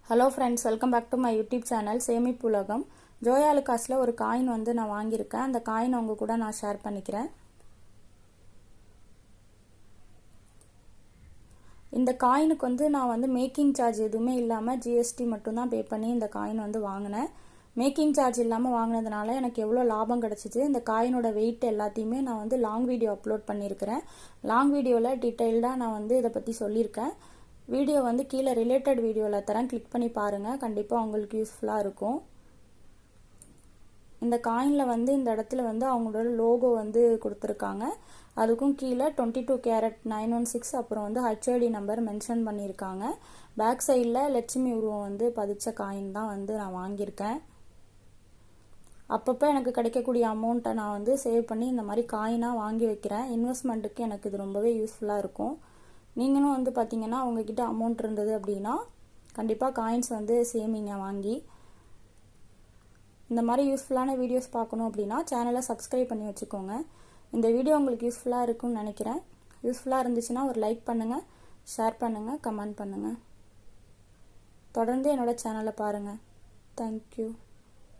Hello friends, welcome back to my YouTube channel சேமிப்பு உலகம். ஜோயா லுகாஸில் ஒரு காயின் வந்து நான் வாங்கியிருக்கேன். அந்த காயின் உங்க கூட நான் ஷேர் பண்ணிக்கிறேன். இந்த காயினுக்கு வந்து நான் வந்து மேக்கிங் சார்ஜ் எதுவுமே இல்லாமல் ஜிஎஸ்டி மட்டும்தான் பே பண்ணி இந்த காயின் வந்து வாங்கினேன். மேக்கிங் சார்ஜ் இல்லாமல் வாங்கினதுனால எனக்கு எவ்வளோ லாபம் கிடச்சிச்சு. இந்த காயினோட வெயிட் எல்லாத்தையுமே நான் வந்து லாங் வீடியோ அப்லோட் பண்ணியிருக்கிறேன். லாங் வீடியோவில் டீட்டெயில்டாக நான் வந்து இதை பற்றி சொல்லியிருக்கேன். வீடியோ வந்து கீழே ரிலேட்டட் வீடியோவில் தரேன், கிளிக் பண்ணி பாருங்கள். கண்டிப்பாக உங்களுக்கு யூஸ்ஃபுல்லாக இருக்கும். இந்த காயினில் வந்து இந்த இடத்துல வந்து அவங்களோட லோகோ வந்து கொடுத்துருக்காங்க. அதுக்கும் கீழே 22 கேரட் 916 அப்புறம் வந்து HID நம்பர் மென்ஷன் பண்ணியிருக்காங்க. பேக் சைடில் லட்சுமி உருவம் வந்து பதிச்ச காயின் தான் வந்து நான் வாங்கியிருக்கேன். அப்பப்போ எனக்கு கிடைக்கக்கூடிய அமௌண்ட்டை நான் வந்து சேவ் பண்ணி இந்த மாதிரி காயினாக வாங்கி வைக்கிறேன். இன்வெஸ்ட்மெண்ட்டுக்கு எனக்கு இது ரொம்பவே யூஸ்ஃபுல்லாக இருக்கும். நீங்களும் வந்து பார்த்தீங்கன்னா உங்ககிட்ட அமௌண்ட் இருந்தது அப்படின்னா கண்டிப்பாக காயின்ஸ் வந்து சேமிங்க வாங்கி. இந்த மாதிரி யூஸ்ஃபுல்லான வீடியோஸ் பார்க்கணும் அப்படின்னா சேனலை சப்ஸ்கிரைப் பண்ணி வச்சுக்கோங்க. இந்த வீடியோ உங்களுக்கு யூஸ்ஃபுல்லாக இருக்கும்னு நினைக்கிறேன். யூஸ்ஃபுல்லாக இருந்துச்சுன்னா ஒரு லைக் பண்ணுங்கள், ஷேர் பண்ணுங்கள், கமெண்ட் பண்ணுங்கள். தொடர்ந்து என்னோட சேனலை பாருங்கள். தேங்க்யூ.